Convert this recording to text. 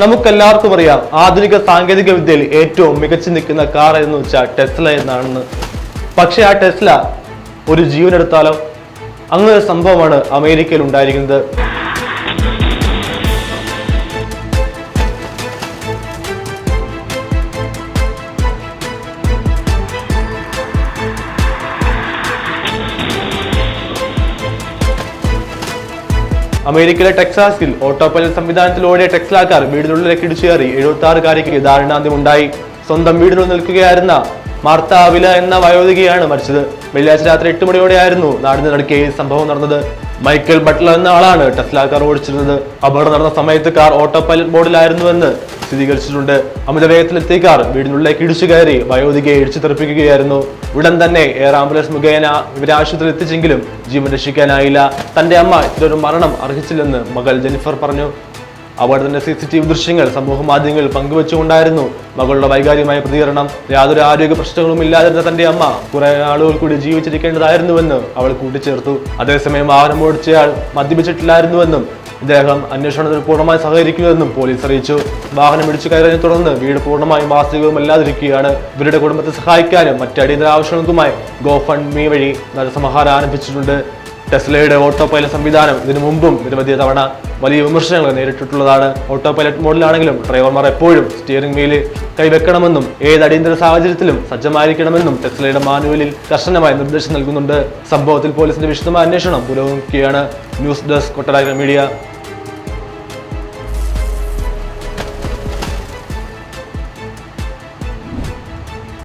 നമുക്കെല്ലാവർക്കും അറിയാം ആധുനിക സാങ്കേതിക വിദ്യയിൽ ഏറ്റവും മികച്ചു നിൽക്കുന്ന കാർ എന്ന് വെച്ചാൽ ടെസ്ല എന്നാണെന്ന്. പക്ഷെ ആ ടെസ്ല ഒരു ജീവനെടുത്താലോ? അങ്ങനെ സംഭവമാണ് അമേരിക്കയിൽ ഉണ്ടായിരിക്കുന്നത്. അമേരിക്കയിലെ ടെക്സാസിൽ ഓട്ടോ പൈലറ്റ് സംവിധാനത്തിലൂടെ ടെസ്ല കാർ വീടിനുള്ളിലേക്ക് ഇടിച്ചു കയറി 76-കാരിക്ക് ദാരുണാന്ത്യമുണ്ടായി. സ്വന്തം വീടിനുള്ളിൽ നിൽക്കുകയായിരുന്ന മാർത്ത അവില എന്ന വയോധികയാണ് മരിച്ചത്. വെള്ളിയാഴ്ച രാത്രി 8 മണിയോടെയായിരുന്നു നാടിന് നടുക്കെ ഈ സംഭവം നടന്നത്. മൈക്കൽ ബട്ട്ലർ എന്ന ആളാണ് ടെസ്ല കാർ ഓടിച്ചിരുന്നത്. അപകടം നടന്ന സമയത്ത് കാർ ഓട്ടോ പൈലറ്റ് മോഡിലായിരുന്നുവെന്ന് സ്ഥിരീകരിച്ചിട്ടുണ്ട്. അമിത വേഗത്തിലെത്തിയ കാർ വീടിനുള്ളിലേക്ക് ഇടിച്ചു കയറി വയോധികയെ ഇടിച്ചു തെറിപ്പിക്കുകയായിരുന്നു. ഉടൻ തന്നെ എയർ ആംബുലൻസ് മുഖേന ഇവരെ ആശുപത്രിയിൽ എത്തിച്ചെങ്കിലും ജീവൻ രക്ഷിക്കാനായില്ല. തന്റെ അമ്മ ഇത്തരൊരു മരണം അർഹിച്ചില്ലെന്ന് മകൾ ജെനിഫർ പറഞ്ഞു. അപകടത്തിന്റെ CCTV ദൃശ്യങ്ങൾ സമൂഹ മാധ്യമങ്ങളിൽ പങ്കുവെച്ചുകൊണ്ടായിരുന്നു മകളുടെ വൈകാരികമായ പ്രതികരണം. യാതൊരു ആരോഗ്യ പ്രശ്നങ്ങളും ഇല്ലാതിരുന്ന തന്റെ അമ്മ കുറെ ആളുകൾ കൂടി ജീവിച്ചിരിക്കേണ്ടതായിരുന്നുവെന്ന് അവൾ കൂട്ടിച്ചേർത്തു. അതേസമയം വാഹനം ഓടിച്ചയാൾ മദ്യപിച്ചിട്ടില്ലായിരുന്നുവെന്നും ഇദ്ദേഹം അന്വേഷണത്തിൽ പൂർണ്ണമായി സഹകരിക്കുമെന്നും പോലീസ് അറിയിച്ചു. വാഹനം ഇടിച്ചു കയറിയതിനെ തുടർന്ന് വീട് പൂർണ്ണമായും വാസ്തവികമല്ലാതിരിക്കുകയാണ്. ഇവരുടെ കുടുംബത്തെ സഹായിക്കാനും മറ്റ് അടിയന്തര ആവശ്യങ്ങൾക്കുമായി GoFundMe വഴി ധനസമാഹാരം ആരംഭിച്ചിട്ടുണ്ട്. ടെസ്ലയുടെ ഓട്ടോ പൈലറ്റ് സംവിധാനം ഇതിനു മുമ്പും നിരവധി തവണ വലിയ വിമർശനങ്ങൾ നേരിട്ടിട്ടുള്ളതാണ്. ഓട്ടോ പൈലറ്റ് മോഡിലാണെങ്കിലും ഡ്രൈവർമാർ എപ്പോഴും സ്റ്റിയറിംഗ് വീലിൽ കൈവെക്കണമെന്നും ഏത് അടിയന്തര സാഹചര്യത്തിലും സജ്ജമായിരിക്കണമെന്നും ടെസ്ലയുടെ മാനുവലിൽ കർശനമായ നിർദ്ദേശം നൽകുന്നുണ്ട്. സംഭവത്തിൽ പോലീസിന്റെ വിശദമായ അന്വേഷണം പുരോഗമിക്കുകയാണ്. News desk Kottarakkara media.